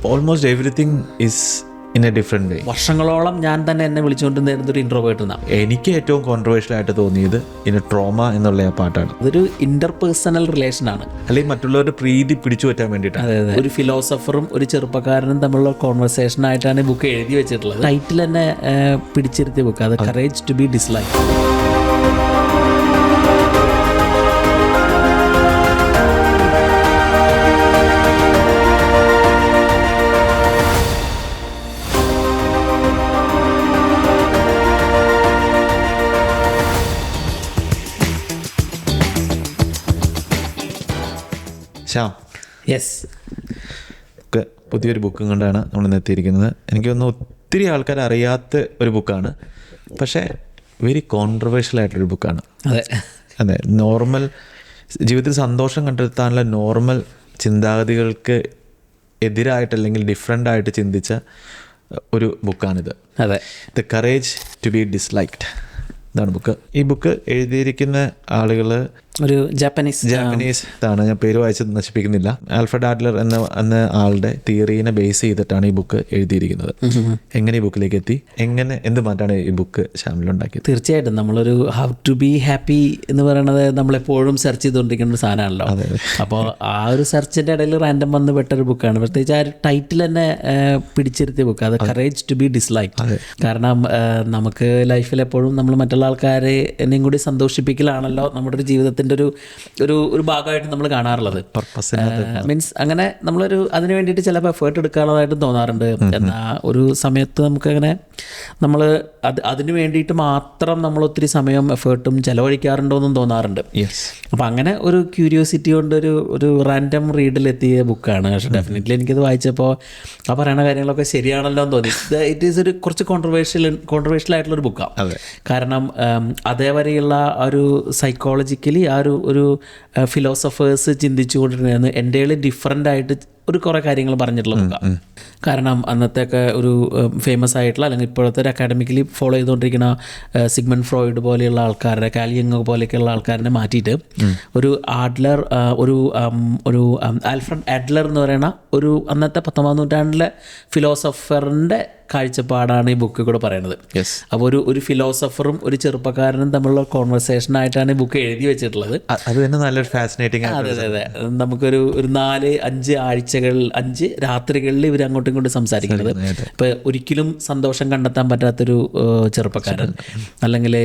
Almost everything is in a different വേ. വർഷങ്ങളോളം ഞാൻ തന്നെ എന്നെ വിളിച്ചുകൊണ്ടിരുന്ന ഒരു ഇൻട്രോവേർട്ട് എന്നാണ്. എനിക്ക് ഏറ്റവും കോൺട്രവേഴ്ഷ്യൽ ആയിട്ട് തോന്നിയത് ഇനി ട്രോമ എന്നുള്ള ആ പാട്ടാണ്. അതൊരു ഇന്റർപേഴ്സണൽ റിലേഷനാണ്, അല്ലെങ്കിൽ മറ്റുള്ളവരുടെ പ്രീതി പിടിച്ചു പറ്റാൻ വേണ്ടിയിട്ടാണ്. അതെ. ഒരു ഫിലോസഫറും ഒരു ചെറുപ്പക്കാരനും തമ്മിലുള്ള കോൺവെർസേഷൻ ആയിട്ടാണ് ഈ ബുക്ക് എഴുതി വെച്ചിട്ടുള്ളത്. ടൈറ്റിൽ തന്നെ പിടിച്ചിരുത്തിയ ബുക്ക്, അത് courage to be dislike. Shyam, yes, പുതിയൊരു ബുക്കും കൊണ്ടാണ് നമ്മൾ ഇന്ന് എത്തിയിരിക്കുന്നത്. എനിക്ക് തോന്നുന്നു ഒത്തിരി ആൾക്കാർ അറിയാത്ത ഒരു ബുക്കാണ്, പക്ഷേ വെരി കോൺട്രവേഴ്ഷ്യൽ ആയിട്ടൊരു ബുക്കാണ്. അതെ, നോർമൽ ജീവിതത്തിൽ സന്തോഷം കണ്ടെത്താനുള്ള നോർമൽ ചിന്താഗതികൾക്ക് എതിരായിട്ടല്ലെങ്കിൽ ഡിഫറെൻ്റ് ആയിട്ട് ചിന്തിച്ച ഒരു ബുക്കാണിത്. അതെ, the courage to be disliked ഇതാണ് ബുക്ക്. ഈ ബുക്ക് എഴുതിയിരിക്കുന്ന ആളുകൾ ഒരു ജാപ്പനീസ് ആണ്. ഞാൻ പേര് വായിച്ച് നശിപ്പിക്കുന്നില്ല. ആൽഫ്രഡ് ആഡ്ലർ എന്ന ആളുടെ തിയറീനെ ബേസ് ചെയ്തിട്ടാണ് ഈ ബുക്ക് എഴുതിയിരിക്കുന്നത്. എങ്ങനെ ഈ ബുക്കിലേക്ക് എത്തി, എന്ത് മാറ്റാണ് ഈ ബുക്ക് ശ്യാമിലുണ്ടാക്കിയത്? തീർച്ചയായിട്ടും നമ്മളൊരു ഹൗ ടു ബി ഹാപ്പി എന്ന് പറയുന്നത് നമ്മളെപ്പോഴും സെർച്ച് ചെയ്തുകൊണ്ടിരിക്കുന്ന ഒരു സാധനമാണല്ലോ. അപ്പോൾ ആ ഒരു സെർച്ചിൻ്റെ ഇടയിൽ റാൻഡം വന്ന് പെട്ടൊരു ബുക്കാണ്. പ്രത്യേകിച്ച് ആ ഒരു ടൈറ്റിൽ തന്നെ പിടിച്ചിരുത്തിയ ബുക്ക്, അത് കറേജ് ടു ബി ഡിസ്ലൈക്ക്. കാരണം നമുക്ക് ലൈഫിൽ എപ്പോഴും നമ്മൾ മറ്റുള്ള ആൾക്കാരെ എന്നെയും കൂടി സന്തോഷിപ്പിക്കലാണല്ലോ നമ്മുടെ ഒരു ജീവിതത്തിൻ്റെ ഒരു ഭാഗമായിട്ട് നമ്മൾ കാണാറുള്ളത്. മീൻസ് അങ്ങനെ നമ്മളൊരു അതിന് വേണ്ടിയിട്ട് ചിലപ്പോൾ എഫേർട്ട് എടുക്കാനുള്ളതായിട്ട് തോന്നാറുണ്ട്. എന്നാൽ ഒരു സമയത്ത് നമുക്കങ്ങനെ നമ്മൾ അതിന് വേണ്ടിയിട്ട് മാത്രം നമ്മൾ ഒത്തിരി സമയം എഫേർട്ടും ചിലവഴിക്കാറുണ്ടോ എന്നും തോന്നാറുണ്ട്. അപ്പം അങ്ങനെ ഒരു ക്യൂരിയോസിറ്റി കൊണ്ട് ഒരു റാൻഡം റീഡിലെത്തിയ ബുക്കാണ്. പക്ഷേ ഡെഫിനറ്റ്ലി എനിക്കത് വായിച്ചപ്പോൾ ആ പറയുന്ന കാര്യങ്ങളൊക്കെ ശരിയാണല്ലോ എന്ന് തോന്നി. ഇറ്റ് ഈസ് ഒരു കുറച്ച് കോൺട്രവേഴ്ഷ്യൽ ആയിട്ടുള്ളൊരു ബുക്കാണ്. കാരണം അതേവരെയുള്ള ഒരു സൈക്കോളജിക്കലി ആ ഒരു ഫിലോസഫേഴ്സ് ചിന്തിച്ചു കൊണ്ടിരുന്നത് എൻ്റെ ഡിഫറെൻ്റ് ആയിട്ട് ഒരു കുറേ കാര്യങ്ങൾ പറഞ്ഞിട്ടുള്ള ബുക്കാണ്. കാരണം അന്നത്തെയൊക്കെ ഒരു ഫേമസ് ആയിട്ടുള്ള അല്ലെങ്കിൽ ഇപ്പോഴത്തെ ഒരു അക്കാഡമിക്കലി ഫോളോ ചെയ്തുകൊണ്ടിരിക്കുന്ന സിഗ്മണ്ട് ഫ്രോയിഡ് പോലെയുള്ള ആൾക്കാരുടെ, കാൽ യങ് പോലെയൊക്കെയുള്ള ആൾക്കാരെ മാറ്റിയിട്ട് ഒരു ആഡ്ലർ ഒരു ആൽഫ്രഡ് ആഡ്ലർ എന്ന് പറയുന്ന ഒരു അന്നത്തെ 19ാം നൂറ്റാണ്ടിലെ ഫിലോസഫറിൻ്റെ കാഴ്ചപ്പാടാണ് ഈ ബുക്കിൽ കൂടെ പറയുന്നത്. അപ്പോൾ ഒരു ഫിലോസഫറും ഒരു ചെറുപ്പക്കാരനും തമ്മിലുള്ള കോൺവെർസേഷനായിട്ടാണ് ഈ ബുക്ക് എഴുതി വെച്ചിട്ടുള്ളത്. അത് തന്നെ നല്ലൊരു ഫാസിനേറ്റിംഗ്. അതെ. നമുക്കൊരു 4-5 ആഴ്ചകൾ 5 രാത്രികളിൽ ഇവർ അങ്ങോട്ടും ഇങ്ങോട്ടും സംസാരിക്കുന്നത്. ഇപ്പോൾ ഒരിക്കലും സന്തോഷം കണ്ടെത്താൻ പറ്റാത്തൊരു ചെറുപ്പക്കാരൻ, അല്ലെങ്കിൽ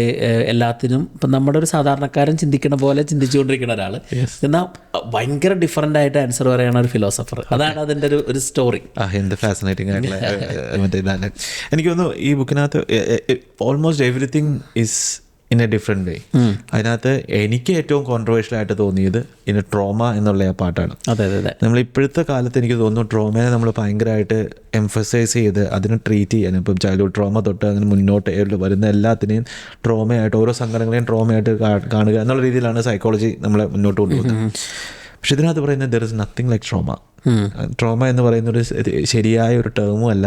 എല്ലാത്തിനും ഇപ്പം നമ്മുടെ ഒരു സാധാരണക്കാരൻ ചിന്തിക്കുന്ന പോലെ ചിന്തിച്ചുകൊണ്ടിരിക്കുന്ന ഒരാൾ, എന്നാൽ ഭയങ്കര ഡിഫറൻ്റ് ആയിട്ട് ആൻസർ പറയുന്ന ഒരു ഫിലോസഫർ. അതാണ് അതിൻ്റെ ഒരു സ്റ്റോറി. എന്ത് ഫാസിനേറ്റിംഗ് ആയിട്ടുള്ള എനിക്ക് തോന്നുന്നു ഈ ബുക്കിനകത്ത് almost everything is in a different way. അതിനകത്ത് എനിക്ക് ഏറ്റവും കോൺട്രവേഴ്ഷ്യൽ ആയിട്ട് തോന്നിയത് ഇനി ട്രോമ എന്നുള്ള ആ പാട്ടാണ്. അതെ. നമ്മൾ ഇപ്പോഴത്തെ കാലത്ത് എനിക്ക് തോന്നുന്നു ട്രോമയെ നമ്മൾ ഭയങ്കരമായിട്ട് എംഫസൈസ് ചെയ്ത് അതിനെ ട്രീറ്റ് ചെയ്യാൻ, ഇപ്പം ചൈൽഡ്ഹുഡ് ട്രോമ തൊട്ട് അങ്ങനെ മുന്നോട്ട് വരുന്ന എല്ലാത്തിനെയും ട്രോമയായിട്ട്, ഓരോ സങ്കടങ്ങളെയും ട്രോമയായിട്ട് കാണുക എന്നുള്ള രീതിയിലാണ് സൈക്കോളജി നമ്മളെ മുന്നോട്ട് കൊണ്ടുപോകുന്നത്. പക്ഷെ ഇതിനകത്ത് പറയുന്നത് there is nothing like trauma. Trauma എന്ന് പറയുന്നൊരു ശരിയായ ഒരു ടേമും അല്ല,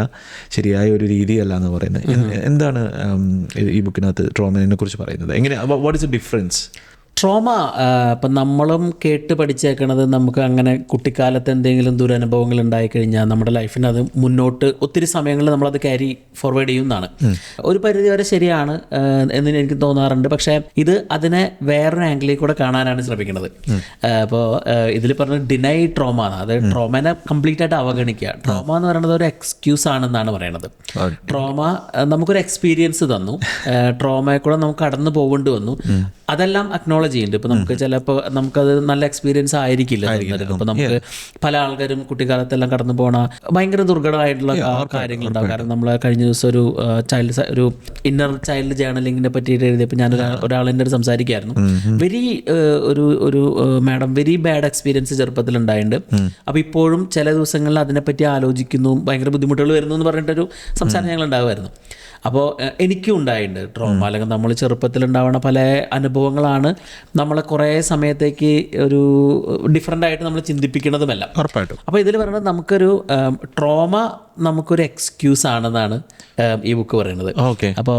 ശരിയായ ഒരു രീതിയല്ല എന്ന് പറയുന്നത്. എന്താണ് ഈ ബുക്കിനകത്ത് ട്രോമയെ കുറിച്ച് പറയുന്നത്? എങ്ങനെ, what is the difference? Trauma ഇപ്പം നമ്മളും കേട്ട് പഠിച്ചേക്കണത്, നമുക്ക് അങ്ങനെ കുട്ടിക്കാലത്ത് എന്തെങ്കിലും ദുരനുഭവങ്ങൾ ഉണ്ടായിക്കഴിഞ്ഞാൽ നമ്മുടെ ലൈഫിന് അത് മുന്നോട്ട് ഒത്തിരി സമയങ്ങളിൽ നമ്മളത് ക്യാരി ഫോർവേഡ് ചെയ്യുന്നതാണ്. ഒരു പരിധി വരെ ശരിയാണ് എന്ന് എനിക്ക് തോന്നാറുണ്ട്. പക്ഷേ ഇത് അതിനെ വേറൊരു ആംഗിളിൽ കൂടെ കാണാനാണ് ശ്രമിക്കുന്നത്. അപ്പോൾ ഇതിൽ പറഞ്ഞ ഡിനൈ ട്രോമ ആണ്. അത് ട്രോമനെ കംപ്ലീറ്റ് ആയിട്ട് അവഗണിക്കുക. ട്രോമ എന്ന് പറയുന്നത് ഒരു എക്സ്ക്യൂസ് ആണെന്നാണ് പറയുന്നത്. ട്രോമ നമുക്കൊരു എക്സ്പീരിയൻസ് തന്നു, ട്രോമയെ കൂടെ നമുക്ക് കടന്നു പോകേണ്ടി വന്നു, അതെല്ലാം അക്നോളജ് ചെയ്യുന്നുണ്ട്. ഇപ്പോൾ നമുക്ക് ചിലപ്പോൾ നമുക്കത് നല്ല എക്സ്പീരിയൻസ് ആയിരിക്കില്ല. ഇപ്പോൾ നമുക്ക് പല ആൾക്കാരും കുട്ടിക്കാലത്തെല്ലാം കടന്നു പോകണ ഭയങ്കര ദുർഘടമായിട്ടുള്ള കാര്യങ്ങളുണ്ടാവും. കാരണം നമ്മൾ കഴിഞ്ഞ ദിവസം ഒരു ഇന്നർ ചൈൽഡ് ജേർണലിങ്ങിനെ പറ്റിയിട്ട് എഴുതിയപ്പോൾ ഞാൻ ഒരാളിൻ്റെ അടുത്ത് സംസാരിക്കുകയായിരുന്നു. മാഡം വെരി ബാഡ് എക്സ്പീരിയൻസ് ചെറുപ്പത്തിൽ ഉണ്ടായിട്ടുണ്ട്. അപ്പോൾ ഇപ്പോഴും ചില ദിവസങ്ങളിൽ അതിനെപ്പറ്റി ആലോചിക്കുന്നു, ഭയങ്കര ബുദ്ധിമുട്ടുകൾ വരുന്നു എന്ന് പറഞ്ഞിട്ടൊരു സംസാരം ഞങ്ങൾ ഉണ്ടാകുമായിരുന്നു. അപ്പോൾ എനിക്കും ഉണ്ടായിട്ടുണ്ട് ട്രോമ. അല്ലെങ്കിൽ നമ്മൾ ചെറുപ്പത്തിലുണ്ടാവുന്ന പല അനുഭവങ്ങളാണ് നമ്മളെ കുറേ സമയത്തേക്ക് ഒരു ഡിഫറെൻ്റ് ആയിട്ട് നമ്മൾ ചിന്തിപ്പിക്കുന്നതുമല്ല. ഉറപ്പായിട്ടും. അപ്പോൾ ഇതിൽ പറയുന്നത് നമുക്കൊരു ട്രോമ നമുക്കൊരു എക്സ്ക്യൂസ് ആണെന്നാണ് ഈ ബുക്ക് പറയുന്നത്. ഓക്കെ. അപ്പോൾ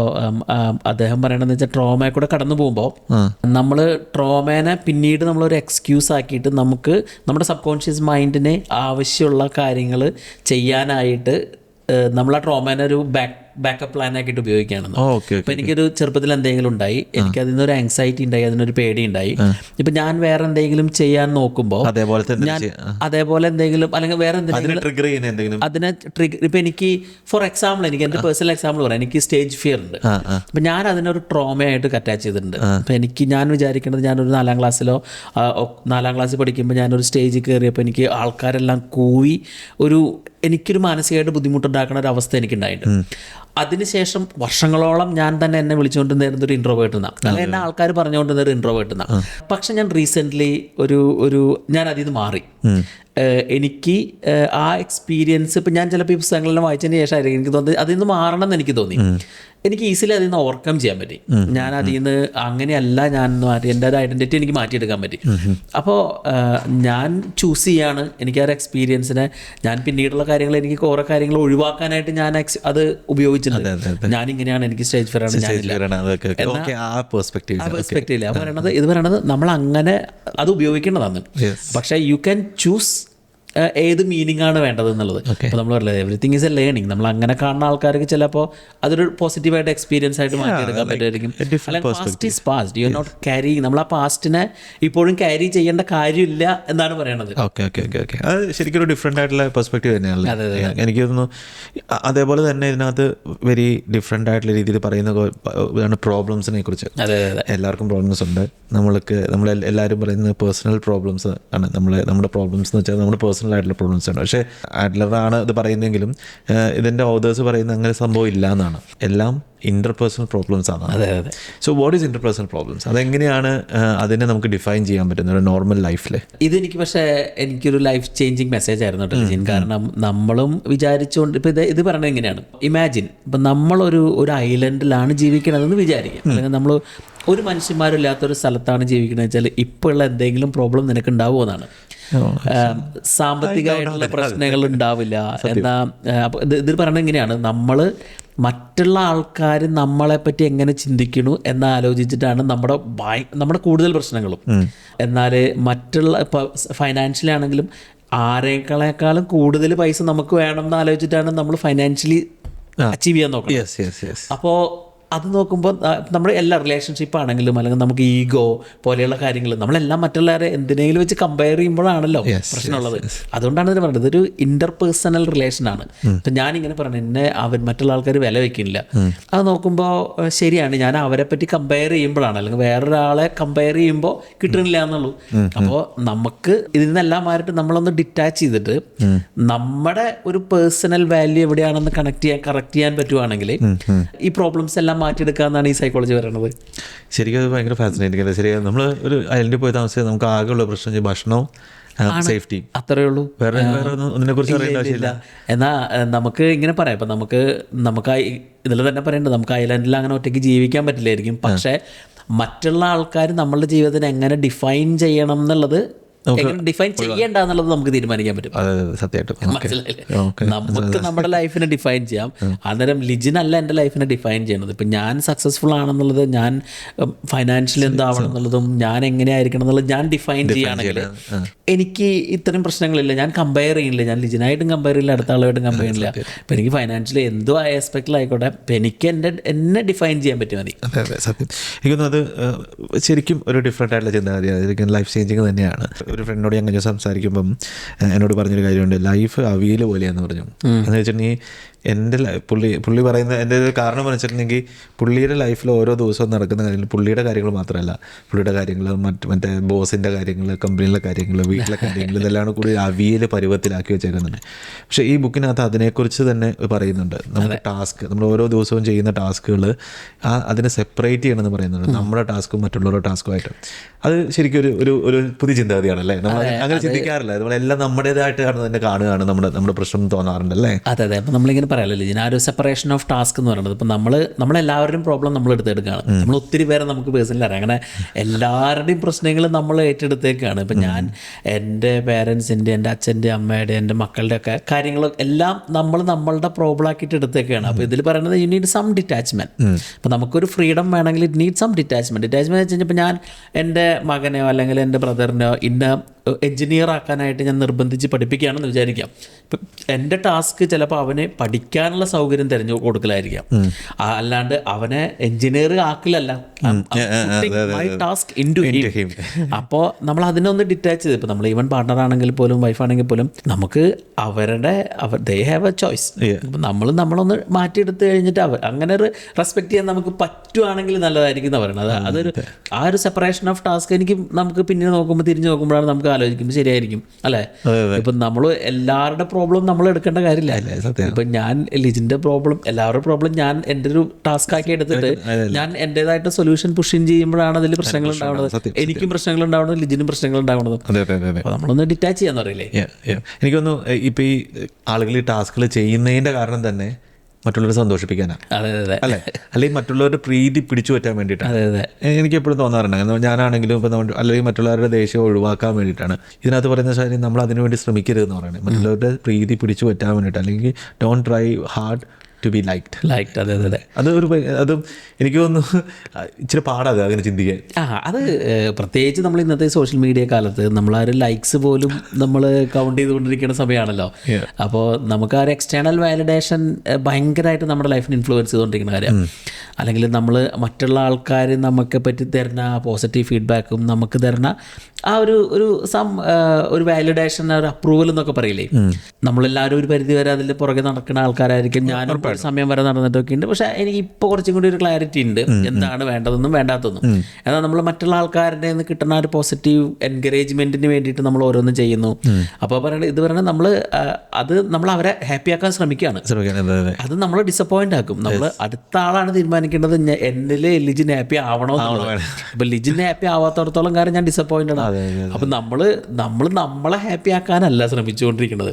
അദ്ദേഹം പറയണതെന്ന് വെച്ചാൽ ട്രോമയെ കൂടെ കടന്നു പോകുമ്പോൾ നമ്മൾ ട്രോമേനെ പിന്നീട് നമ്മളൊരു എക്സ്ക്യൂസ് ആക്കിയിട്ട് നമുക്ക് നമ്മുടെ സബ് കോൺഷ്യസ് മൈൻഡിന് ആവശ്യമുള്ള കാര്യങ്ങൾ ചെയ്യാനായിട്ട് നമ്മൾ ആ ട്രോമേനെ ഒരു ബാക്കപ്പ് പ്ലാൻ ആക്കിയിട്ട് ഉപയോഗിക്കുകയാണെന്ന്. ഇപ്പം എനിക്കൊരു ചെറുപ്പത്തിൽ എന്തെങ്കിലും ഉണ്ടായി, എനിക്ക് അതിൽ നിന്നൊരു ആങ്സൈറ്റി ഉണ്ടായി, അതിനൊരു പേടി ഉണ്ടായി. ഇപ്പം ഞാൻ വേറെ എന്തെങ്കിലും ചെയ്യാൻ നോക്കുമ്പോൾ ഞാൻ അതേപോലെ എന്തെങ്കിലും അല്ലെങ്കിൽ വേറെ എന്തെങ്കിലും അതിനെ ട്രിഗർ, ഇപ്പം എനിക്ക് ഫോർ എക്സാമ്പിൾ എനിക്ക് എൻ്റെ പേഴ്സണൽ എക്സാമ്പിൾ പറയാം, എനിക്ക് സ്റ്റേജ് ഫിയർ ഉണ്ട്. അപ്പം ഞാൻ അതിനൊരു ട്രോമയായിട്ട് അറ്റാച്ച് ചെയ്തിട്ടുണ്ട്. അപ്പം ഞാൻ വിചാരിക്കുന്നത് ഞാനൊരു 4ാം ക്ലാസ്സിലോ 4ാം ക്ലാസ്സിൽ പഠിക്കുമ്പോൾ ഞാനൊരു സ്റ്റേജിൽ കയറിയപ്പോൾ എനിക്ക് ആൾക്കാരെല്ലാം കൂവി എനിക്കൊരു മാനസികമായിട്ട് ബുദ്ധിമുട്ടുണ്ടാക്കുന്ന ഒരു അവസ്ഥ എനിക്കുണ്ടായിട്ടുണ്ട്. അതിനുശേഷം വർഷങ്ങളോളം ഞാൻ തന്നെ എന്നെ വിളിച്ചുകൊണ്ടിരുന്ന ഒരു ഇൻട്രോവേർട്ട് എന്നാണ്, അല്ലെങ്കിൽ എന്നെ ആൾക്കാർ പറഞ്ഞുകൊണ്ടിരുന്ന ഒരു ഇൻട്രോവേർട്ട് എന്നാണ്. പക്ഷെ ഞാൻ റീസെൻ്റ്ലി ഞാൻ അതിൽ നിന്ന് മാറി. എനിക്ക് ആ എക്സ്പീരിയൻസ് ഇപ്പം ഞാൻ ചിലപ്പോൾ ഈ പുസ്തകങ്ങളെല്ലാം വായിച്ചതിന് ശേഷമായിരിക്കും എനിക്ക് തോന്നുന്നത് അതിൽ നിന്ന് മാറണം എന്ന് എനിക്ക് തോന്നി. എനിക്ക് ഈസിലി അതിൽ നിന്ന് ഓവർകം ചെയ്യാൻ പറ്റി. ഞാൻ അതിൽ നിന്ന് അങ്ങനെയല്ല ഞാൻ മാറ്റി, എൻ്റെ ഒരു ഐഡൻറ്റിറ്റി എനിക്ക് മാറ്റിയെടുക്കാൻ പറ്റി. അപ്പോൾ ഞാൻ ചൂസ് ചെയ്യാണ് എനിക്ക് ആ ഒരു എക്സ്പീരിയൻസിനെ, ഞാൻ പിന്നീടുള്ള കാര്യങ്ങൾ എനിക്ക് കുറേ കാര്യങ്ങൾ ഒഴിവാക്കാനായിട്ട് ഞാൻ അത് ഉപയോഗിച്ചിട്ടുണ്ട്. ഞാനിങ്ങനെയാണ്, എനിക്ക് സ്റ്റേജ് ഫിയർ ആണ്, പെർസ്പെക്റ്റീവ് പറയണത്. ഇത് പറയണത് നമ്മൾ അങ്ങനെ അത് ഉപയോഗിക്കേണ്ടതാണ്. പക്ഷേ യു ക്യാൻ ചൂസ് ഏത് മീനിങ് ആണ് വേണ്ടത് എന്നുള്ളത്. അപ്പോൾ നമ്മൾ പറയുന്നത് എവറിത്തിങ് ഈസ് എ ലേണിംഗ്. നമ്മൾ അങ്ങനെ കാണുന്ന ആൾക്കാർക്ക് ചിലപ്പോൾ അതൊരു പോസിറ്റീവായിട്ട് എക്സ്പീരിയൻസ് ആയിട്ട് മാറ്റിയെടുക്കാൻ പറ്റുമായിരിക്കും. Past is past, you are not carry. നമ്മൾ ആ പാസ്റ്റിനെ ഇപ്പോഴും ക്യാരി ചെയ്യേണ്ട കാര്യമില്ല എന്നാണ് പറയണത്. ഓക്കെ. അത് ശരിക്കും ഒരു ഡിഫറെൻ്റ് ആയിട്ടുള്ള പെർസ്പെക്റ്റീവ് തന്നെയാണ്. എനിക്ക് തോന്നുന്നു അതേപോലെ തന്നെ ഇതിനകത്ത് വെരി ഡിഫറെൻ്റ് ആയിട്ടുള്ള രീതിയിൽ പറയുന്ന പ്രോബ്ലംസിനെ കുറിച്ച്. എല്ലാവർക്കും പ്രോബ്ലംസ് ഉണ്ട്. നമ്മളെല്ലാവരും പറയുന്നത് പേഴ്സണൽ പ്രോബ്ലംസ് ആണ്. നമ്മുടെ പ്രോബ്ലംസ് എന്ന് വെച്ചാൽ നമ്മുടെ പേഴ്സണൽ ആയിട്ടുള്ള പ്രോബ്ലംസ് ആണ്. പക്ഷേ ആഡ്ലറാണ് ഇത് പറയുന്നതെങ്കിലും ഇതിൻ്റെ ഓതേഴ്സ് പറയുന്നത് അങ്ങനെ സംഭവം ഇല്ല എന്നാണ്. എല്ലാം ഇന്റർപേഴ്സണൽ പ്രോബ്ലംസ് ആണ്. So what is interpersonal problems? അതെങ്ങനെയാണ് അതിനെ നമുക്ക് ഡിഫൈൻ ചെയ്യാൻ പറ്റുന്നത് ഒരു നോർമൽ ലൈഫിൽ? എനിക്കൊരു ലൈഫ് ചേഞ്ചിങ് മെസ്സേജ് ആയിരുന്നു കേട്ടോ. കാരണം നമ്മളും വിചാരിച്ചുകൊണ്ട് ഇപ്പം ഇത് പറയണത് എങ്ങനെയാണ്, ഇമാജിൻ ഇപ്പം നമ്മളൊരു ഐലൻഡിലാണ് ജീവിക്കണതെന്ന് വിചാരിക്കാം, അല്ലെങ്കിൽ നമ്മൾ ഒരു മനുഷ്യന്മാരില്ലാത്തൊരു സ്ഥലത്താണ് ജീവിക്കണമെന്ന് വെച്ചാൽ ഇപ്പോൾ ഉള്ള എന്തെങ്കിലും പ്രോബ്ലം നിനക്ക് ഉണ്ടാവുമെന്നാണ്. സാമ്പത്തികമായിട്ടുള്ള പ്രശ്നങ്ങൾ ഉണ്ടാവില്ല എന്നാ. അപ്പോൾ ഇത് പറയണത് എങ്ങനെയാണ്, നമ്മൾ മറ്റുള്ള ആൾക്കാർ നമ്മളെപ്പറ്റി എങ്ങനെ ചിന്തിക്കണു എന്നാലോചിച്ചിട്ടാണ് നമ്മുടെ കൂടുതൽ പ്രശ്നങ്ങളും. എന്നാൽ മറ്റുള്ള ഇപ്പോൾ ഫൈനാൻഷ്യലി ആണെങ്കിലും ആരെക്കാളേക്കാളും കൂടുതൽ പൈസ നമുക്ക് വേണം എന്ന് ആലോചിച്ചിട്ടാണ് നമ്മൾ ഫൈനാൻഷ്യലി അച്ചീവ് ചെയ്യാൻ നോക്കുന്നത്. അപ്പോൾ അത് നോക്കുമ്പോൾ നമ്മുടെ എല്ലാ റിലേഷൻഷിപ്പ് ആണെങ്കിലും അല്ലെങ്കിൽ നമുക്ക് ഈഗോ പോലെയുള്ള കാര്യങ്ങൾ നമ്മളെല്ലാം മറ്റുള്ളവരെ എന്തിനെങ്കിലും വെച്ച് കമ്പയർ ചെയ്യുമ്പോഴാണല്ലോ പ്രശ്നമുള്ളത്. അതുകൊണ്ടാണ് ഇതിന് പറയുന്നത് ഇതൊരു ഇന്റർപേഴ്സണൽ റിലേഷനാണ്. ഇപ്പം ഞാനിങ്ങനെ പറഞ്ഞു മറ്റുള്ള ആൾക്കാർ വില വയ്ക്കുന്നില്ല. അത് നോക്കുമ്പോൾ ശരിയാണ്, ഞാൻ അവരെ പറ്റി കമ്പയർ ചെയ്യുമ്പോഴാണ്, അല്ലെങ്കിൽ വേറൊരാളെ കമ്പയർ ചെയ്യുമ്പോൾ കിട്ടുന്നില്ല എന്നുള്ളൂ. അപ്പോൾ നമുക്ക് ഇതിൽ നിന്നെല്ലാമായിട്ട് നമ്മളൊന്ന് ഡിറ്റാച്ച് ചെയ്തിട്ട് നമ്മുടെ ഒരു പേഴ്സണൽ വാല്യൂ എവിടെയാണെന്ന് കറക്റ്റ് ചെയ്യാൻ പറ്റുവാണെങ്കിൽ ഈ പ്രോബ്ലംസ് എല്ലാം മാറ്റിയെടുക്കാന്നാണ് ഈ സൈക്കോളജി പറയുന്നത്. ശരിക്കും അത് ഭയങ്കര ഫാസിനേറ്റിംഗ് അല്ലേ? ശരിക്കും നമ്മൾ ഒരു ഐലൻഡിൽ പോയി താമസിച്ചാൽ നമുക്ക് ആകെയുള്ള പ്രശ്നം ഭക്ഷണവും സേഫ്റ്റി, അത്രേ ഉള്ളൂ. വേറെ ഒന്നിനെ കുറിച്ച് അറിയേണ്ട ആവശ്യമില്ല. എന്നാൽ നമുക്ക് ഇങ്ങനെ പറയാം, ഇപ്പം നമുക്ക് ഇതിൽ തന്നെ പറയേണ്ടത് നമുക്ക് ഐലൻഡിൽ അങ്ങനെ ഒറ്റയ്ക്ക് ജീവിക്കാൻ പറ്റില്ലായിരിക്കും. പക്ഷേ മറ്റുള്ള ആൾക്കാർ നമ്മളുടെ ജീവിതത്തിന് എങ്ങനെ ഡിഫൈൻ ചെയ്യണം എന്നുള്ളത്, ഡിഫൈൻ ചെയ്യേണ്ട എന്നുള്ളത് നമുക്ക് തീരുമാനിക്കാൻ പറ്റും. മനസ്സിലായില്ലേ? നമുക്ക് നമ്മുടെ ലൈഫിനെ ഡിഫൈൻ ചെയ്യാം. അന്നേരം ലിജിനല്ല എൻ്റെ ലൈഫിനെ ഡിഫൈൻ ചെയ്യണത്. ഇപ്പം ഞാൻ സക്സസ്ഫുൾ ആണെന്നുള്ളത്, ഞാൻ ഫൈനാൻഷ്യലി എന്താവണം എന്നുള്ളതും ഞാൻ എങ്ങനെയായിരിക്കണം എന്നുള്ളത് ഞാൻ ഡിഫൈൻ ചെയ്യുകയാണെങ്കിൽ എനിക്ക് ഇത്തരം പ്രശ്നങ്ങളില്ല. ഞാൻ കമ്പയർ ചെയ്യില്ല, ഞാൻ ലിജിനായിട്ടും കമ്പയർ ചെയ്യില്ല, അടുത്ത ആളുമായിട്ടും കമ്പയർ ചെയ്യില്ല. ഇപ്പം എനിക്ക് ഫൈനാൻഷ്യലി എന്തോ ആസ്പെക്റ്റിലായിക്കോട്ടെ, ഇപ്പം എനിക്ക് എന്നെ ഡിഫൈൻ ചെയ്യാൻ പറ്റും മതി. സത്യം. എനിക്കൊന്നും അത് ശരിക്കും ഒരു ഡിഫറെൻ്റ് ആയിട്ടുള്ള ചിന്താഗതിയാണ്, ലൈഫ് ചേഞ്ചിങ് തന്നെയാണ്. ഒരു ഫ്രണ്ടിനോട് ഞാൻ കഴിഞ്ഞ സംസാരിക്കുമ്പം എന്നോട് പറഞ്ഞൊരു കാര്യമുണ്ട്, ലൈഫ് അവിയൽ പോലെയാന്ന് പറഞ്ഞു. എന്ന് വെച്ചിട്ടുണ്ടെങ്കിൽ എൻ്റെ പുള്ളി പറയുന്ന എൻ്റെ ഒരു കാരണം എന്ന് വെച്ചിട്ടുണ്ടെങ്കിൽ പുള്ളിയുടെ ലൈഫിൽ ഓരോ ദിവസവും നടക്കുന്ന കാര്യങ്ങൾ, പുള്ളിയുടെ കാര്യങ്ങൾ മാത്രമല്ല, പുള്ളിയുടെ കാര്യങ്ങൾ, മറ്റേ ബോസിൻ്റെ കാര്യങ്ങൾ, കമ്പനിയിലെ കാര്യങ്ങൾ, വീട്ടിലെ കാര്യങ്ങൾ, ഇതെല്ലാം കൂടി അവിയൽ പരുവത്തിലാക്കി വെച്ചേക്കുന്നുണ്ട്. പക്ഷേ ഈ ബുക്കിനകത്ത് അതിനെക്കുറിച്ച് തന്നെ പറയുന്നുണ്ട്. നമ്മുടെ ടാസ്ക്, നമ്മൾ ഓരോ ദിവസവും ചെയ്യുന്ന ടാസ്കുകൾ അതിനെ സെപ്പറേറ്റ് ചെയ്യണമെന്ന് പറയുന്നുണ്ട്, നമ്മുടെ ടാസ്ക്കും മറ്റുള്ളവരുടെ ടാസ്കുമായിട്ട്. അത് ശരിക്കും ഒരു പുതിയ ചിന്താഗതിയാണല്ലേ? നമ്മൾ അങ്ങനെ ചിന്തിക്കാറില്ല. നമ്മളെല്ലാം നമ്മുടേതായിട്ടാണ് തന്നെ കാണുകയാണ്, നമ്മുടെ പ്രശ്നം തോന്നാറുണ്ടല്ലേ? അതെ. അപ്പം നമ്മളിങ്ങനെ പറയാമല്ലോ ലിജിൻ, ആ ഒരു സെപ്പറേഷൻ ഓഫ് ടാസ്ക് എന്ന് പറയുന്നത്. ഇപ്പം നമ്മളെല്ലാവരുടെയും പ്രോബ്ലം നമ്മൾ എടുത്തെടുക്കുകയാണ്. നമ്മൾ ഒത്തിരി പേരെ നമുക്ക് പേഴ്സണലി അറിയാം. അങ്ങനെ എല്ലാവരുടെയും പ്രശ്നങ്ങൾ നമ്മൾ ഏറ്റെടുത്തേക്കാണ്. ഇപ്പം ഞാൻ എൻ്റെ പേരൻസിൻ്റെ, എൻ്റെ അച്ഛൻ്റെ, അമ്മയുടെ, എൻ്റെ മക്കളുടെ ഒക്കെ കാര്യങ്ങൾ എല്ലാം നമ്മളുടെ പ്രോബ്ലം ആക്കിയിട്ട് എടുത്തേക്കാണ്. അപ്പോൾ ഇതിൽ പറയുന്നത് യു നീഡ് സം ഡിറ്റാച്ച്മെൻറ്റ്. അപ്പോൾ നമുക്കൊരു ഫ്രീഡം വേണമെങ്കിൽ ഇറ്റ് നീഡ് സം ഡിറ്റാച്ച്മെൻറ്റ് എന്ന് വെച്ച് കഴിഞ്ഞപ്പോൾ ഞാൻ എൻ്റെ മകനെയോ അല്ലെങ്കിൽ എൻ്റെ ബ്രദറിനോ ഇന്ന എൻജിനീയർ ആക്കാനായിട്ട് ഞാൻ നിർബന്ധിച്ച് പഠിപ്പിക്കുകയാണെന്ന് വിചാരിക്കാം. ഇപ്പം എൻ്റെ ടാസ്ക് ചിലപ്പോൾ അവന് പഠിക്കാനുള്ള സൗകര്യം തിരഞ്ഞു കൊടുക്കലായിരിക്കാം, അല്ലാണ്ട് അവനെ എൻജിനീയർ ആക്കലല്ല. Task into him. അപ്പോൾ നമ്മൾ അതിനൊന്ന് ഡിറ്റാച്ച് ചെയ്ത്, ഇപ്പോൾ നമ്മൾ ഈവൻ പാർട്ണർ ആണെങ്കിൽ പോലും വൈഫാണെങ്കിൽ പോലും നമുക്ക് ദേ ഹാവ് എ ചോയ്സ്. അപ്പം നമ്മളൊന്ന് മാറ്റിയെടുത്ത് കഴിഞ്ഞിട്ട് അങ്ങനെ ഒരു റെസ്പെക്ട് ചെയ്യാൻ നമുക്ക് പറ്റുവാണെങ്കിൽ നല്ലതായിരിക്കും എന്ന് പറയുന്നത്. അതൊരു ആ ഒരു സെപ്പറേഷൻ ഓഫ് ടാസ്ക് നമുക്ക് പിന്നെ നോക്കുമ്പോൾ തിരിഞ്ഞ് നോക്കുമ്പോഴാണ് നമുക്ക് ആലോചിക്കുമ്പോൾ ശരിയായിരിക്കും അല്ലേ. ഇപ്പം നമ്മൾ എല്ലാവരുടെ പ്രോബ്ലം നമ്മൾ എടുക്കേണ്ട കാര്യമില്ല. ഇപ്പം ഞാൻ ലിജിൻ്റെ പ്രോബ്ലം, എല്ലാവരുടെ പ്രോബ്ലം ഞാൻ എൻ്റെ ഒരു ടാസ്ക് ആക്കി എടുത്തിട്ട് ഞാൻ എൻ്റെതായിട്ട് സൊല്യൂഷൻ പുഷിൻ ചെയ്യുമ്പോഴാണ് അതിൽ പ്രശ്നങ്ങൾ ഉണ്ടാവുന്നത്. എനിക്കും പ്രശ്നങ്ങൾ ഉണ്ടാവുന്നത്, ലിജിനും പ്രശ്നങ്ങൾ ഉണ്ടാവുന്നത്. അപ്പോൾ നമ്മളൊന്ന് ഡിറ്റാച്ച് ചെയ്യാന്ന് പറയില്ലേ. എനിക്കൊന്നു ഇപ്പം ഈ ആളുകൾ ഈ ടാസ്കുകൾ ചെയ്യുന്നതിൻ്റെ കാരണം തന്നെ മറ്റുള്ളവരെ സന്തോഷിപ്പിക്കാനാണ്. അല്ലേ, അല്ലെങ്കിൽ മറ്റുള്ളവരുടെ പ്രീതി പിടിച്ചു പറ്റാൻ വേണ്ടിയിട്ടാണ്. എനിക്ക് എപ്പോഴും തോന്നാറുണ്ട്. ഞാനാണെങ്കിലും ഇപ്പം അല്ലെങ്കിൽ മറ്റുള്ളവരുടെ ദേഷ്യം ഒഴിവാക്കാൻ വേണ്ടിയിട്ടാണ്. ഇതിനകത്ത് പറയുന്ന കാര്യം നമ്മൾ അതിനു വേണ്ടി ശ്രമിക്കരുതെന്ന് പറയുന്നത്. മറ്റുള്ളവരുടെ പ്രീതി പിടിച്ചു പറ്റാൻ വേണ്ടിയിട്ട്, അല്ലെങ്കിൽ don't try hard to be liked. അതും എനിക്ക് തോന്നുന്നു ഇച്ചിരി പാടാതെ അങ്ങനെ ചിന്തിക്കാൻ. അത് പ്രത്യേകിച്ച് നമ്മൾ ഇന്നത്തെ സോഷ്യൽ മീഡിയ കാലത്ത് നമ്മൾ ആ ഒരു ലൈക്സ് പോലും നമ്മൾ കൗണ്ട് ചെയ്തുകൊണ്ടിരിക്കുന്ന സമയമാണല്ലോ. അപ്പോൾ നമുക്ക് ആ ഒരു എക്സ്റ്റേണൽ വാലിഡേഷൻ ഭയങ്കരമായിട്ട് നമ്മുടെ ലൈഫിന് ഇൻഫ്ലുവൻസ് ചെയ്തുകൊണ്ടിരിക്കുന്ന കാര്യം. അല്ലെങ്കിൽ നമ്മൾ മറ്റുള്ള ആൾക്കാർ നമുക്ക് പറ്റി തരുന്ന പോസിറ്റീവ് ഫീഡ്ബാക്കും നമുക്ക് തരുന്ന ആ ഒരു വാലിഡേഷൻ, ഒരു അപ്രൂവൽ എന്നൊക്കെ പറയില്ലേ. നമ്മളെല്ലാവരും ഒരു പരിധി വരെ അതിൽ പുറകെ നടക്കുന്ന ആൾക്കാരായിരിക്കും. ഞാനും ഒരു സമയം വരെ നടന്നിട്ടൊക്കെ ഉണ്ട്. പക്ഷേ എനിക്ക് ഇപ്പോൾ കുറച്ചും കൂടി ഒരു ക്ലാരിറ്റി ഉണ്ട് എന്താണ് വേണ്ടതെന്നും വേണ്ടാത്തതെന്നും. എന്നാൽ നമ്മൾ മറ്റുള്ള ആൾക്കാരുടെ നിന്ന് കിട്ടുന്ന ഒരു പോസിറ്റീവ് എൻകറേജ്മെൻറ്റിന് വേണ്ടിയിട്ട് നമ്മൾ ഓരോന്നും ചെയ്യുന്നു. അപ്പോൾ നമ്മൾ അവരെ ഹാപ്പി ആക്കാൻ ശ്രമിക്കുകയാണ്. അത് നമ്മൾ ഡിസപ്പോയിൻ്റ് ആക്കും. നമ്മൾ അടുത്ത ആളാണ് തീരുമാനിക്കേണ്ടത് എന്നിൽ ലിജിൻ ഹാപ്പി ആവണോ. അപ്പോൾ ലിജിൻ ഹാപ്പി ആവാത്തടത്തോളം കാര്യം ഞാൻ ഡിസപ്പോയിൻ്റഡ് ആണ്. അപ്പം നമ്മളെ ഹാപ്പി ആക്കാനല്ല ശ്രമിച്ചുകൊണ്ടിരിക്കുന്നത്,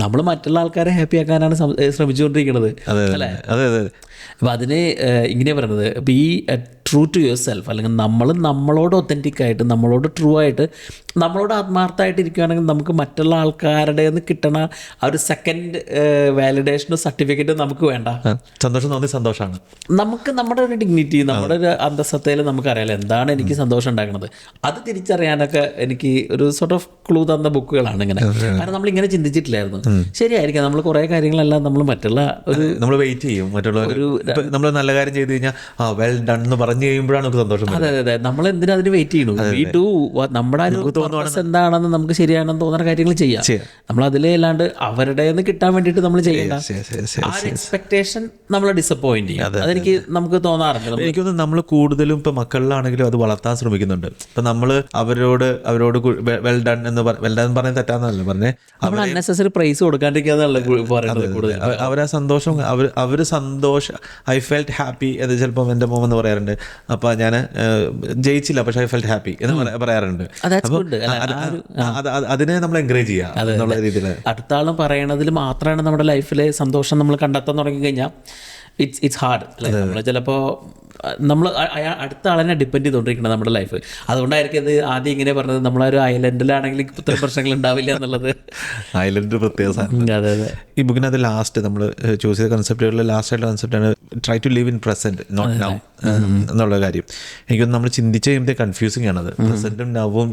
നമ്മൾ മറ്റുള്ള ആൾക്കാരെ ഹാപ്പി ആക്കാനാണ് ശ്രമിച്ചുകൊണ്ടിരിക്കുന്നത് അല്ലേ. അപ്പം അതിന് ഇങ്ങനെ പറയുന്നത് be true to yourself, അല്ലെങ്കിൽ നമ്മളോട് ഒത്തൻറ്റിക് ആയിട്ട്, നമ്മളോട് ട്രൂ ആയിട്ട്, നമ്മളോട് ആത്മാർത്ഥമായിട്ട് ഇരിക്കുകയാണെങ്കിൽ നമുക്ക് മറ്റുള്ള ആൾക്കാരുടെ നിന്ന് കിട്ടണ ആ ഒരു സെക്കൻഡ് വാലിഡേഷനോ സർട്ടിഫിക്കറ്റോ നമുക്ക് വേണ്ട. സന്തോഷമാണ് നമുക്ക് നമ്മുടെ ഒരു ഡിഗ്നിറ്റി, നമ്മുടെ ഒരു അന്തസ്സത്തയിൽ നമുക്കറിയാലോ എന്താണ് എനിക്ക് സന്തോഷം ഉണ്ടാക്കുന്നത്. അത് തിരിച്ചറിയാനൊക്കെ എനിക്ക് ഒരു സോർട്ട് ഓഫ് ക്ലൂ തന്ന ബുക്കുകളാണ് ഇങ്ങനെ. കാരണം നമ്മളിങ്ങനെ ചിന്തിച്ചിട്ടില്ലായിരുന്നു. ശരിയായിരിക്കാം, നമ്മൾ കുറേ കാര്യങ്ങളെല്ലാം നമ്മൾ മറ്റുള്ള നമ്മൾ വെയിറ്റ് ചെയ്യും. മറ്റുള്ള നമ്മൾ നല്ല കാര്യം ചെയ്ത് കഴിഞ്ഞാൽ വെൽ ഡൺ എന്ന് പറഞ്ഞു കഴിയുമ്പോഴാണ് നമുക്ക് സന്തോഷം. അതെ, നമ്മൾ എന്തിനാ അതിന് വെയിറ്റ് ചെയ്യണു? വി ഡു നമ്മുടെ എന്താണെന്ന് നമുക്ക് ശരിയാണെന്ന് തോന്നുന്ന കാര്യങ്ങൾ ചെയ്യാം. നമ്മൾ അതിലേ അല്ലാണ്ട് അവരുടെ കിട്ടാൻ വേണ്ടിയിട്ട് നമ്മൾ ചെയ്യേണ്ട. ആ ഒരു എക്സ്പെക്ടേഷൻ നമ്മളെ ഡിസപ്പോയിന്റ് ചെയ്യും. അതെനിക്ക് നമുക്ക് തോന്നാറുണ്ട്. എനിക്കൊന്ന് നമ്മൾ കൂടുതലും ഇപ്പം മക്കളിലാണെങ്കിലും അത് വളർത്താൻ ശ്രമിക്കുന്നുണ്ട്. ഇപ്പം നമ്മൾ അവരോട് വെൽ ഡൺ എന്ന് പറഞ്ഞാൽ തെറ്റാന്നല്ല പറഞ്ഞേ, നമ്മൾ അൺനെസസറി പ്രൈസ് കൊടുക്കാണ്ടിരിക്കാന്നുള്ള പറയുന്നത്. അവരാ സന്തോഷം, അവർ സന്തോഷം, ഐ ഫെൽറ്റ് ഹാപ്പി എന്ന് ചിലപ്പം എൻ്റെ മോൻ എന്ന് പറയാറുണ്ട്. അപ്പം ഞാൻ ജയിച്ചില്ല പക്ഷെ ഐ ഫെൽറ്റ് ഹാപ്പി എന്ന് പറയാറുണ്ട്. അതിനെ നമ്മൾ എൻകറേജ് ചെയ്യാം എന്നുള്ള രീതിയിൽ. അടുത്ത ആളും പറയണതിൽ മാത്രമാണ് നമ്മുടെ ലൈഫിലെ സന്തോഷം നമ്മൾ കണ്ടെത്താൻ തുടങ്ങി കഴിഞ്ഞാൽ ഇറ്റ്സ് ഹാർഡ്. നമ്മൾ ചിലപ്പോൾ നമ്മൾ അടുത്ത ആളിനെ ഡിപ്പെൻഡ് ചെയ്തുകൊണ്ടിരിക്കുന്നത് നമ്മുടെ ലൈഫ്. അതുകൊണ്ടായിരിക്കും ഇത് ആദ്യം ഇങ്ങനെ പറഞ്ഞത്, നമ്മളൊരു ഐലൻഡിലാണെങ്കിൽ ഇത്ര പ്രശ്നങ്ങൾ ഉണ്ടാവില്ല എന്നുള്ളത്. ഐലൻഡ് പ്രത്യേക. അതെ. ഈ ബുക്കിനകത്ത് ലാസ്റ്റ് നമ്മൾ ചൂസ് ചെയ്ത കൺസെപ്റ്റുകളിൽ ലാസ്റ്റ് ആയിട്ടുള്ള കൺസെപ്റ്റാണ് try to live in present not now എന്നുള്ള കാര്യം. എനിക്കൊന്ന് നമ്മൾ ചിന്തിച്ച് കഴിയുമ്പോൾ കൺഫ്യൂസിങ് ആണത്. പ്രസന്റും നവും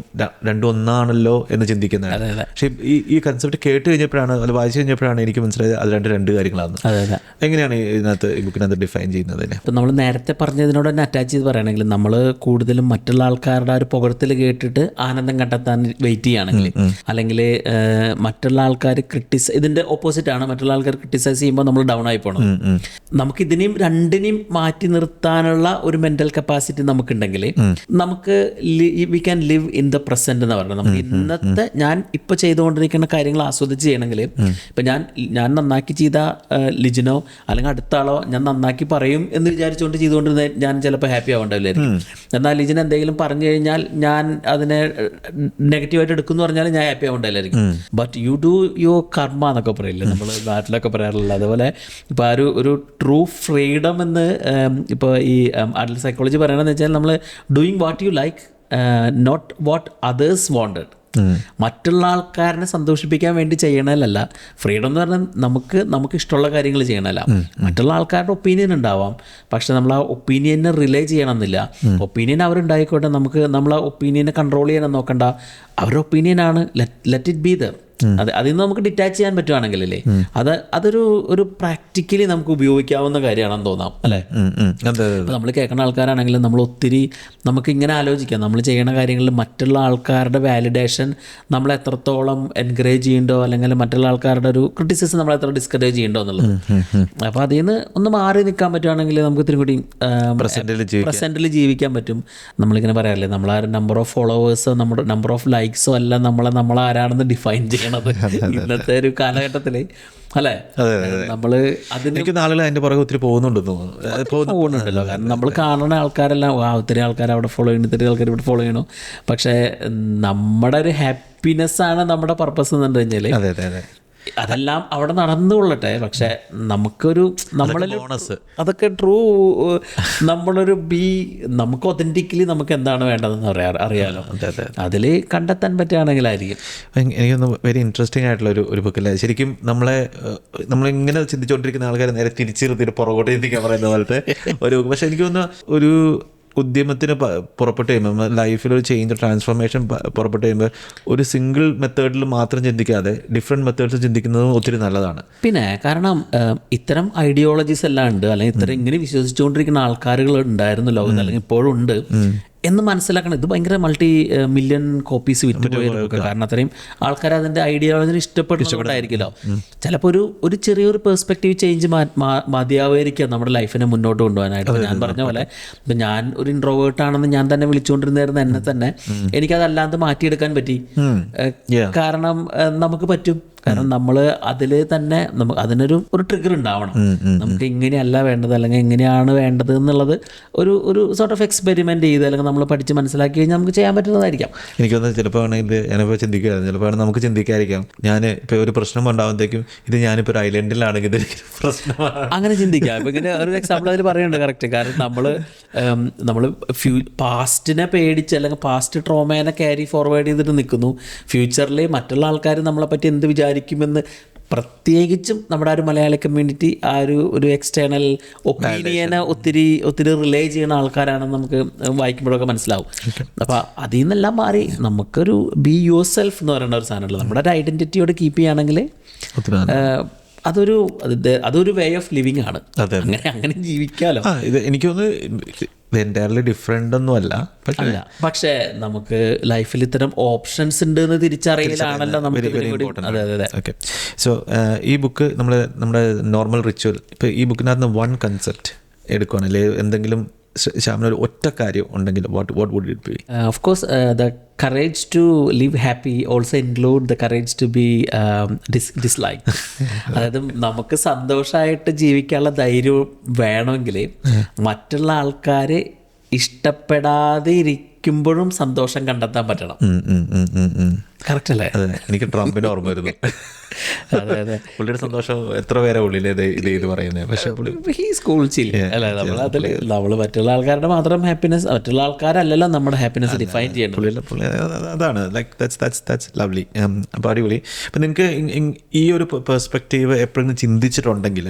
രണ്ടും ഒന്നാണല്ലോ എന്ന് ചിന്തിക്കുന്നത്. പക്ഷേ ഈ കൺസെപ്റ്റ് കേട്ട് കഴിഞ്ഞപ്പോഴാണ്, അത് വായിച്ചു കഴിഞ്ഞപ്പോഴാണ് എനിക്ക് മനസ്സിലായത് അത് രണ്ട് കാര്യങ്ങളാണ്. എങ്ങനെയാണ് ഇതിനകത്ത് ഈ ബുക്കിനകത്ത് ഡിഫൈൻ ചെയ്യുന്നത്? ഇപ്പം നമ്മൾ നേരത്തെ പറഞ്ഞതിനോട് തന്നെ അറ്റാച്ച് ചെയ്ത് പറയുകയാണെങ്കിൽ, നമ്മൾ കൂടുതലും മറ്റുള്ള ആൾക്കാരുടെ ഒരു പുകഴ്ത്തൽ കേട്ടിട്ട് ആനന്ദം കണ്ടെത്താൻ വെയിറ്റ് ചെയ്യുകയാണെങ്കിൽ, അല്ലെങ്കിൽ മറ്റുള്ള ആൾക്കാർ ഇതിൻ്റെ ഓപ്പോസിറ്റ് ആണ്, മറ്റുള്ള ആൾക്കാർ ക്രിട്ടിസൈസ് ചെയ്യുമ്പോൾ നമ്മൾ ഡൗൺ ആയി പോകണം. നമുക്ക് ഇതിനെയും രണ്ടിനെയും മാറ്റി നിർത്താനുള്ള ഒരു മെന്റൽ കപ്പാസിറ്റി നമുക്കുണ്ടെങ്കിൽ നമുക്ക് we can live in the present എന്ന് പറയുന്നത്. നമുക്ക് ഇന്നത്തെ ഞാൻ ഇപ്പൊ ചെയ്തുകൊണ്ടിരിക്കുന്ന കാര്യങ്ങൾ ആസ്വദിച്ച് ചെയ്യണമെങ്കിൽ, ഇപ്പൊ ഞാൻ നന്നാക്കി ചെയ്ത ലിജിനോ അല്ലെങ്കിൽ അടുത്ത ആളോ ഞാൻ നന്നാക്കി പറയും എന്ന് വിചാരിച്ചുകൊണ്ട് ചെയ്തുകൊണ്ടിരുന്ന ഞാൻ ചിലപ്പോൾ ഹാപ്പി ആവണ്ടാവില്ലായിരിക്കും. എന്നാൽ ലിജിൻ എന്തെങ്കിലും പറഞ്ഞു കഴിഞ്ഞാൽ ഞാൻ അതിനെ നെഗറ്റീവായിട്ട് എടുക്കുമെന്ന് പറഞ്ഞാൽ ഞാൻ ഹാപ്പി ആവണ്ടാവില്ലായിരിക്കും. But you do your karma എന്നൊക്കെ പറയില്ലേ നമ്മൾ നാട്ടിലൊക്കെ പറയാറുള്ളത്. അതുപോലെ ഇപ്പോൾ ആ ഒരു ട്രൂ ഫ്രീഡം എന്ന് ഇപ്പോൾ ഈ അഡൽട്ട് സൈക്കോളജി പറയണമെന്ന് വെച്ചാൽ നമ്മൾ doing what you like, not what others wanted. മറ്റുള്ള ആൾക്കാരനെ സന്തോഷിപ്പിക്കാൻ വേണ്ടി ചെയ്യണതല്ല ഫ്രീഡം എന്ന് പറഞ്ഞാൽ. നമുക്ക് ഇഷ്ടമുള്ള കാര്യങ്ങൾ ചെയ്യണമല്ല. മറ്റുള്ള ആൾക്കാരുടെ ഒപ്പീനിയൻ ഉണ്ടാവാം, പക്ഷെ നമ്മൾ ആ ഒപ്പീനിയനെ റിലേ ചെയ്യണമെന്നില്ല. ഒപ്പീനിയൻ അവരുണ്ടായിക്കോട്ടെ, നമ്മൾ ആ ഒപ്പീനിയനെ കൺട്രോൾ ചെയ്യാൻ നോക്കണ്ട. അവരുടെ ഒപ്പീനിയനാണ്, ലെറ്റ് ഇറ്റ് ബി ദർ. അതിൽ നിന്ന് നമുക്ക് ഡിറ്റാച്ച് ചെയ്യാൻ പറ്റുവാണെങ്കിലല്ലേ അതൊരു പ്രാക്ടിക്കലി നമുക്ക് ഉപയോഗിക്കാവുന്ന കാര്യമാണെന്ന് തോന്നാം അല്ലേ. നമ്മൾ കേൾക്കുന്ന ആൾക്കാരാണെങ്കിലും നമ്മൾ ഒത്തിരി നമുക്ക് ഇങ്ങനെ ആലോചിക്കാം, നമ്മൾ ചെയ്യുന്ന കാര്യങ്ങളിൽ മറ്റുള്ള ആൾക്കാരുടെ വാലിഡേഷൻ നമ്മൾ എത്രത്തോളം എൻകറേജ് ചെയ്യണ്ടോ, അല്ലെങ്കിൽ മറ്റുള്ള ആൾക്കാരുടെ ഒരു ക്രിറ്റിസിസം നമ്മൾ എത്ര ഡിസ്കറേജ് ചെയ്യണ്ടോ എന്നുള്ളത്. അപ്പോൾ അതിൽ നിന്ന് ഒന്ന് മാറി നിൽക്കാൻ പറ്റുവാണെങ്കിൽ നമുക്ക് ഇത്തിരി കൂടി പ്രസൻറ്റിൽ ജീവിക്കാൻ പറ്റും. നമ്മളിങ്ങനെ പറയാറില്ലേ, നമ്മളാ നമ്പർ ഓഫ് ഫോളോവേഴ്സോ നമ്മുടെ നമ്പർ ഓഫ് ലൈക്സോ അല്ല നമ്മളാരാണെന്ന് ഡിഫൈൻ ചെയ്യണം ഇന്നത്തെ ഒരു കാലഘട്ടത്തില് അല്ലേ. നമ്മള് അതിന് ആളുകൾ അതിന്റെ പുറകെ ഒത്തിരി പോകുന്നുണ്ടല്ലോ. കാരണം നമ്മൾ കാണുന്ന ആൾക്കാരെല്ലാം ഒത്തിരി ആൾക്കാർ അവിടെ ഫോളോ ചെയ്യണം, ഒത്തിരി ആൾക്കാർ ഇവിടെ ഫോളോ ചെയ്യണം. പക്ഷെ നമ്മുടെ ഒരു ഹാപ്പിനെസ് ആണ് നമ്മുടെ പർപ്പസ് എന്ന് പറഞ്ഞു കഴിഞ്ഞാല് അതെല്ലാം അവിടെ നടന്നുകൊള്ളട്ടെ. പക്ഷെ നമുക്കൊരു അതൊക്കെ ട്രൂ നമ്മളൊരു നമുക്ക് ഒതന്റിക്കലി നമുക്ക് എന്താണ് വേണ്ടതെന്ന് അറിയാലോ. അതിൽ കണ്ടെത്താൻ പറ്റുകയാണെങ്കിലായിരിക്കും. എനിക്കൊന്ന് വെരി ഇൻട്രസ്റ്റിംഗ് ആയിട്ടുള്ള ഒരു ബുക്കല്ലേ. ശരിക്കും നമ്മളിങ്ങനെ ചിന്തിച്ചുകൊണ്ടിരിക്കുന്ന ആൾക്കാരെ നേരെ തിരിച്ചിരുത്തിയിട്ട് പുറകോട്ട് ചിന്തിക്കാൻ പറയുന്ന പോലത്തെ ഒരു. പക്ഷെ എനിക്ക് തോന്നുന്നു ഒരു ഉദ്യമത്തിന് പുറപ്പെട്ട് കഴിയുമ്പോൾ ലൈഫിലൊരു ചേഞ്ച് ട്രാൻസ്ഫോർമേഷൻ പുറപ്പെട്ട് കഴിയുമ്പോൾ ഒരു സിംഗിൾ മെത്തേഡിൽ മാത്രം ചിന്തിക്കാതെ ഡിഫറെൻറ്റ് മെത്തേഡ്സ് ചിന്തിക്കുന്നതും ഒത്തിരി നല്ലതാണ്. പിന്നെ കാരണം ഇത്തരം ഐഡിയോളജീസ് എല്ലാം ഉണ്ട്, അല്ലെങ്കിൽ ഇത്തരം ഇങ്ങനെ വിശ്വസിച്ചുകൊണ്ടിരിക്കുന്ന ആൾക്കാരുകൾ ഉണ്ടായിരുന്നു ലോകത്ത്, അല്ലെങ്കിൽ ഇപ്പോഴും ഉണ്ട് എന്ന് മനസ്സിലാക്കണം. ഇത് ഭയങ്കര മൾട്ടി-മില്യൺ കോപ്പീസ് വിറ്റുപോയത് കാരണം അത്രയും ആൾക്കാർ അതിൻ്റെ ഐഡിയോളജി ഇഷ്ടപ്പെടുന്നതായിരിക്കുമല്ലോ. ചിലപ്പോൾ ഒരു ചെറിയൊരു പെർസ്പെക്റ്റീവ് ചേഞ്ച് മതിയാവുമായിരിക്കാം നമ്മുടെ ലൈഫിനെ മുന്നോട്ട് കൊണ്ടുപോകാനായിട്ട്. ഞാൻ പറഞ്ഞ പോലെ ഇപ്പം ഞാൻ ഒരു ഇൻട്രോവേർട്ടാണെന്ന് ഞാൻ തന്നെ വിളിച്ചുകൊണ്ടിരുന്നായിരുന്നു എന്നെ തന്നെ. എനിക്കതല്ലാതെ മാറ്റിയെടുക്കാൻ പറ്റി. കാരണം നമുക്ക് പറ്റും. കാരണം നമ്മൾ അതിൽ തന്നെ അതിനൊരു ട്രിഗർ ഉണ്ടാവണം. നമുക്ക് ഇങ്ങനെയല്ല വേണ്ടത്, അല്ലെങ്കിൽ എങ്ങനെയാണ് വേണ്ടത് എന്നുള്ളത് ഒരു സോർട്ട് ഓഫ് എക്സ്പെരിമെന്റ് ചെയ്ത് അല്ലെങ്കിൽ നമ്മൾ പഠിച്ച് മനസ്സിലാക്കി കഴിഞ്ഞാൽ നമുക്ക് ചെയ്യാൻ പറ്റുന്നതായിരിക്കാം. എനിക്കൊന്ന് ചിലപ്പോൾ ആണെങ്കിൽ ഞാനിപ്പോൾ ചിന്തിക്കുകയാണ്, ചിലപ്പോൾ നമുക്ക് ചിന്തിക്കാതിരിക്കാം. ഞാൻ ഇപ്പോൾ ഒരു പ്രശ്നം ഉണ്ടാകുമ്പോഴത്തേക്കും ഇത് ഞാനിപ്പോൾ ഒരു ഐലൻഡിലാണെങ്കിൽ ഇത് പ്രശ്നമാണ് അങ്ങനെ ചിന്തിക്കാം. ഇപ്പം ഇങ്ങനെ ഒരു എക്സാമ്പിൾ അതിൽ പറയുന്നുണ്ട് കറക്റ്റ്. കാരണം നമ്മൾ പാസ്റ്റിനെ പേടിച്ച് അല്ലെങ്കിൽ പാസ്റ്റ് ട്രോമേനെ ക്യാരി ഫോർവേഡ് ചെയ്തിട്ട് നിൽക്കുന്നു. ഫ്യൂച്ചറിൽ മറ്റുള്ള ആൾക്കാർ നമ്മളെപ്പറ്റി എന്ത് വിചാരിക്കുമെന്ന്, പ്രത്യേകിച്ചും നമ്മുടെ ഒരു മലയാളി കമ്മ്യൂണിറ്റി ആ ഒരു എക്സ്റ്റേണൽ ഒപ്പീനിയനെ ഒത്തിരി റിലേ ചെയ്യുന്ന ആൾക്കാരാണെന്ന് നമുക്ക് വായിക്കുമ്പോഴൊക്കെ മനസ്സിലാവും. അപ്പോൾ അതിൽ നിന്നെല്ലാം മാറി നമുക്കൊരു ബി യുവർ സെൽഫ് എന്ന് പറയുന്ന ഒരു സാധനമുള്ളത് നമ്മുടെ ഒരു ഐഡൻറ്റിറ്റിയോട് കീപ്പ് ചെയ്യുകയാണെങ്കിൽ അതൊരു വേ ഓഫ് ലിവിങ് ആണ്. അങ്ങനെ ജീവിക്കാമല്ലോ. ഇത് എനിക്കൊന്ന് എൻറ്റയർലി ഡിഫറെൻ്റ് ഒന്നും അല്ല, പക്ഷേ നമുക്ക് ലൈഫിൽ ഇത്തരം ഓപ്ഷൻസ് ഉണ്ട് എന്ന് തിരിച്ചറിയലാണല്ലോ നമുക്ക്. ഓക്കെ. സോ ഈ ബുക്ക് നമ്മുടെ നോർമൽ റിച്വൽ, ഇപ്പോൾ ഈ ബുക്കിനകത്ത് വൺ കൺസെപ്റ്റ് എടുക്കുകയാണല്ലേ, എന്തെങ്കിലും ശ്യാമിനൊരു ഒറ്റ കാര്യം ഉണ്ടെങ്കിൽ what would it be? Of course, the courage to live happy also include the courage to be disliked. അതായത് നമുക്ക് സന്തോഷമായിട്ട് ജീവിക്കാനുള്ള ധൈര്യം വേണമെങ്കിൽ മറ്റുള്ള ആൾക്കാരെ ഇഷ്ടപ്പെടാതെ ഇരിക്കുമ്പോഴും സന്തോഷം കണ്ടെത്താൻ പറ്റണം. കറക്റ്റ് അല്ലേ? എനിക്ക് ട്രംപിന് ഓർമ്മ വരുന്നു. അതെ പുള്ളിയുടെ സന്തോഷം എത്ര പേരെ ഉള്ളിൽ ഇത് പറയുന്നത്. പക്ഷേ അല്ലേ നമ്മൾ മറ്റുള്ള ആൾക്കാരുടെ മാത്രം ഹാപ്പിനെസ്, മറ്റുള്ള ആൾക്കാരല്ലല്ലോ നമ്മുടെ ഹാപ്പിനെസ് ഡിഫൈൻ ചെയ്യേണ്ടത്. അതാണ് ദാറ്റ്സ് ലവ്ലി. അപ്പോൾ അടിപൊളി. അപ്പം നിങ്ങൾക്ക് ഈ ഒരു പെർസ്പെക്റ്റീവ് എപ്പോഴെങ്കിലും ചിന്തിച്ചിട്ടുണ്ടെങ്കിൽ,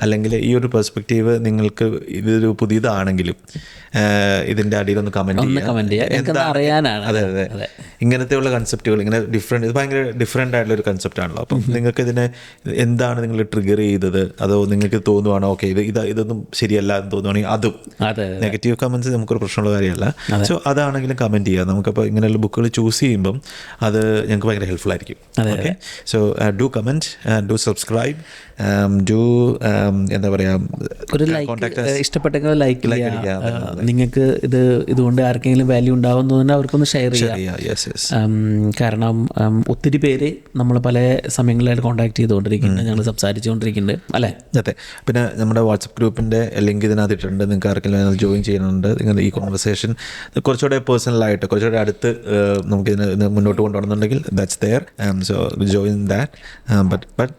അല്ലെങ്കിൽ ഈ ഒരു പെർസ്പെക്റ്റീവ് നിങ്ങൾക്ക് ഇതൊരു പുതിയതാണെങ്കിലും ഇതിൻ്റെ അടിയിലൊന്ന് കമൻറ്റ് ചെയ്യുക. അറിയാനാണ്. അതെ ഇങ്ങനത്തെയുള്ള കൺസെപ്റ്റുകൾ ഇങ്ങനെ ഡിഫറെൻറ്റ്, ഇത് ഭയങ്കര ഡിഫറെൻ്റ് ആയിട്ടുള്ളൊരു കൺസെപ്റ്റാണല്ലോ. അപ്പം നിങ്ങൾക്ക് ഇതിനെ എന്താണ് നിങ്ങൾ ട്രിഗർ ചെയ്തത്, അതോ നിങ്ങൾക്ക് തോന്നുവാണോ ഓക്കെ ഇതൊന്നും ശരിയല്ല എന്ന് തോന്നുവാണെങ്കിൽ അതും. നെഗറ്റീവ് കമൻറ്റ്സ് നമുക്കൊരു പ്രശ്നമുള്ള കാര്യമല്ല. സോ അതാണെങ്കിലും കമൻറ്റ് ചെയ്യുക. നമുക്കപ്പോൾ ഇങ്ങനെയുള്ള ബുക്കുകൾ ചൂസ് ചെയ്യുമ്പം അത് ഞങ്ങൾക്ക് ഭയങ്കര ഹെൽപ്ഫുൾ ആയിരിക്കും. Okay. So do comment, do subscribe, do എന്താ പറയുക, ഇഷ്ടപ്പെട്ടെങ്കിൽ ലൈക്ക് ചെയ്യുക. നിങ്ങൾക്ക് ഇതുകൊണ്ട് ആർക്കെങ്കിലും വാല്യൂ ഉണ്ടാവും തോന്നുന്നുണ്ടെങ്കിൽ അവർക്കൊന്ന് ഷെയർ ചെയ്യുക. കാരണം ഒത്തിരി പേര് നമ്മൾ പല സമയങ്ങളിൽ സമയങ്ങളിലായിട്ട് കോൺടാക്ട് ചെയ്തുകൊണ്ടിരിക്കുന്നുണ്ട്, ഞങ്ങൾ സംസാരിച്ചുകൊണ്ടിരിക്കുന്നുണ്ട് അല്ലേ. അതെ. പിന്നെ നമ്മുടെ വാട്സപ്പ് ഗ്രൂപ്പിൻ്റെ ലിങ്ക് ഇതിനകത്ത് ഇട്ടിട്ടുണ്ട്. നിങ്ങൾക്ക് ആർക്കെങ്കിലും അത് ജോയിൻ ചെയ്യുന്നുണ്ട്, നിങ്ങൾ ഈ കോൺവെർസേഷൻ കുറച്ചുകൂടെ പേഴ്സണലായിട്ട് കുറച്ചുകൂടെ അടുത്ത് നമുക്കിതിന് മുന്നോട്ട് കൊണ്ടുപോകണമെന്നുണ്ടെങ്കിൽ that's there. So join that. But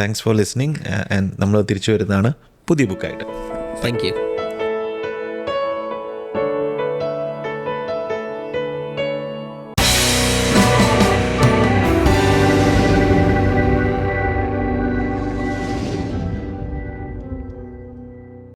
thanks for listening. And നമ്മൾ തിരിച്ചു വരുന്നതാണ് പുതിയ ബുക്കായിട്ട്. Thank you.